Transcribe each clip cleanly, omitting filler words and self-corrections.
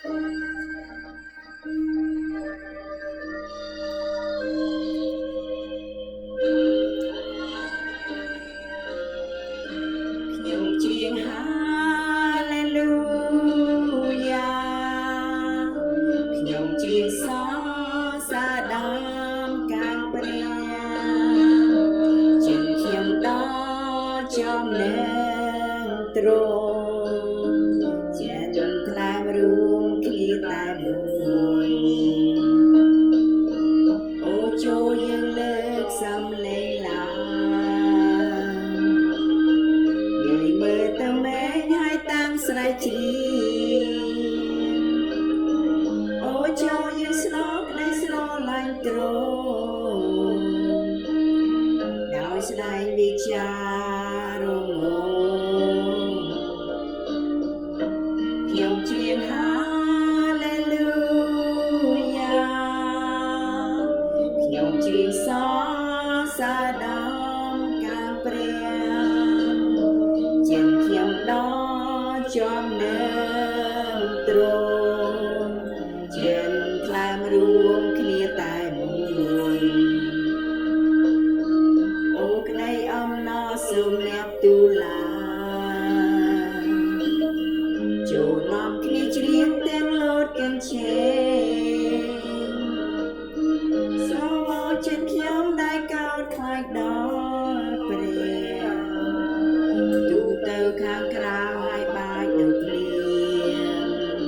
ខ្ញុំច្រៀងហាឡេលូយ៉ាខ្ញុំច្រៀងសរសើរដល់កាងព្រះជាខ្ញុំដល់ចំណេះទ្រង់ជាថ្លើមរួមគ្នាតែមួយអូចូលយើងលើកសំឡេងឡើងមើលទៅមេញហើយតាំងស្រែកជ្រៀងអូចូលយើងស្លោក្ដីស្រឡាញ់ទ្រង់ដោយស្ដែងវិចារងខ្ញុំច្រៀងហាឡេលូយ៉ាខ្ញុំច្រៀងសរសើរដល់កាងព្រះខ្ញុំដល់ចំណេះទ្រង់ជាថ្លើមរួមគ្នាតែមួយអូក្ដីអំណរសូមអ្នកទូលាចូលនាំគ្នាច្រៀងទាំងលោតកញ្ឆេងសូមមកចិត្តខ្ញុំដែលកោតខ្លាចដល់ព្រះទូទៅខាងក្រៅហើយបាច់ទៅភ្លៀង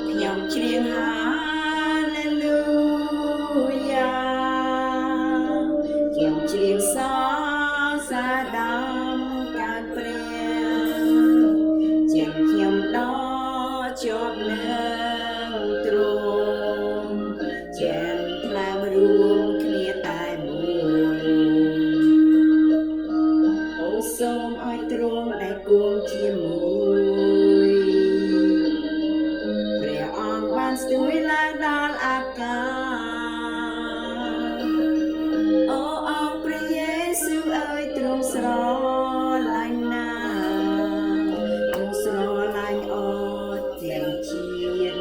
ខ្ញុំច្រៀងហាឡេលូយ៉ាខ្ញុំច្រៀងសរសើរដល់កាងព្រះជាខ្ញុំដល់ជាប់នឹងទ្រង់ជាថ្លើមរួមគ្នាតែមួយសូមឲ្យទ្រង់ដែលគង់ជាមួយព្រះអង្គបានស្ទួយឡើងដល់អាកាសអូអង្គព្រះយេស៊ូវអើយទ្រង់ស្រឡាញ់ណាស់ទ្រង់ស្រឡាញ់អត់ទាំងជាតិ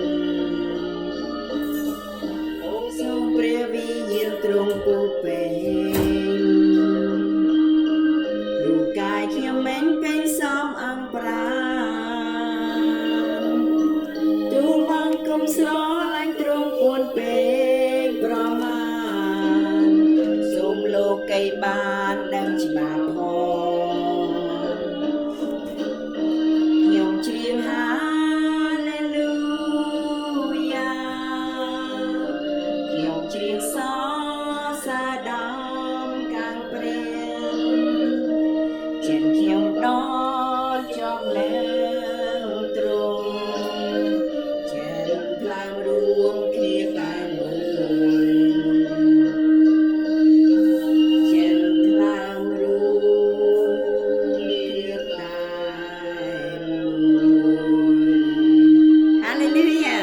អូសូមព្រះវិញ្ញាណទ្រង់ពូពេញខ្ញុំមិនពេញសំអង្ប្រាទូលបង្គំស្រឡាញ់ទ្រង់ពួនពេកប្រមាណសូមលោកីបានដឹងច្បាស់ផងខ្ញុំច្រៀងហាឡេលូយ៉ាខ្ញុំច្រៀងសរសើរដល់កាងព្រះខ្ញុំដល់ចំណេះទ្រង់ជាថ្លើមរួមគ្នាតែមួយជាថ្លើមរួមគ្នាតែមួយហាឡេលូយ៉ា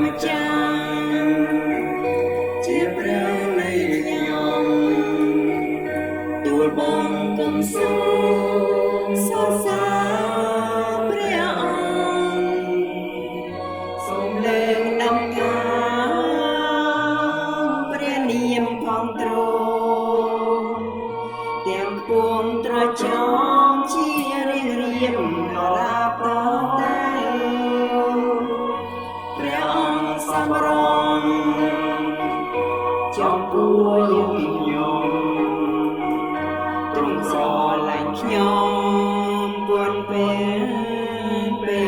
ម្ចាស់ជាព្រះនៃខ្ញុំទូលបង្គំសូមសរសើរព្រះអង្គសូមលើកដំណើរព្រះនាមផងទ្រង់ទាំងពួងត្រចង់ជារៀងរៀបដល់ឡាបតតែសម្រងចំពោះយើងខ្ញុំទ្រង់ស្រឡាញ់ខ្ញុំពួនពេកទៅ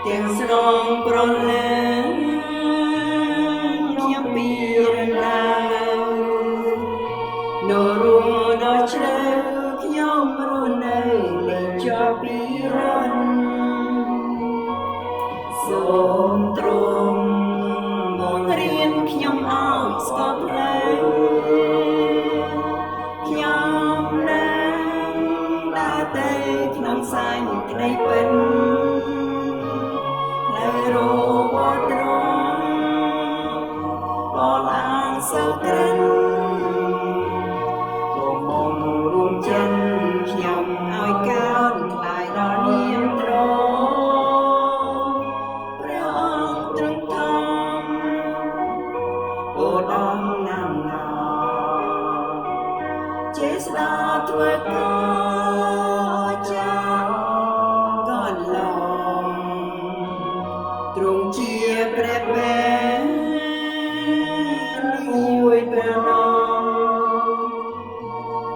ទាំងស្រងប្រលើខ្ញុំពីរណ្ដើនៅរួមដល់ជ្រៅខ្ញុំរស់នៅលេងជាប់ពីរនសូមទ្រង់មករៀនខ្ញុំឲ្យស្គាល់ផ្លូវខ្ញុំនៅ ក្នុងសាញ់ក្តីពិតលើរវល់ទ្រង់បនអាងសើក្រិនបងរួមចិនខ្ញុំឲ្យកើនថ្លៃដល់នាមទ្រង់ព្រះអង្គទ្រង់ធំអូដំណាំណាចេស្តាធ្វើកចាកន្លងទ្រង់ជាព្រះបែនមួយព្រះនំ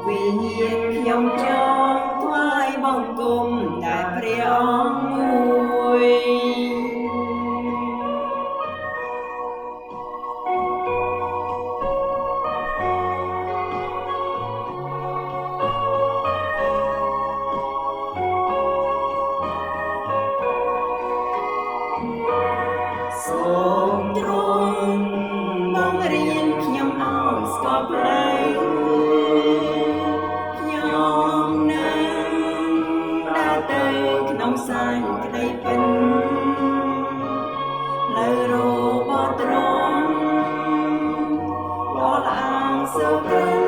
វិញ្ញាណខ្ញុំចង់ថ្វាយបង្គំតែព្រះអង្គមួយសូមទ្រង់បង្រៀនខ្ញុំឲ្យស្គាល់ផ្លូវខ្ញុំនឹងដើរទៅក្នុងសាញ់ក្តីពិតលើរបស់ទ្រង់បលអាងសើក្រិន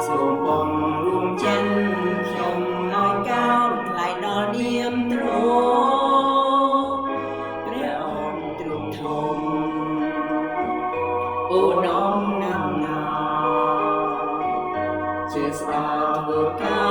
សូមបងរួមចិនខ្ញុំឲ្យកើនថ្លៃដល់នាមទ្រង់ព្រះអង្គទ្រង់ធំអូនំណាំណាជាស្ដាធ្វើការ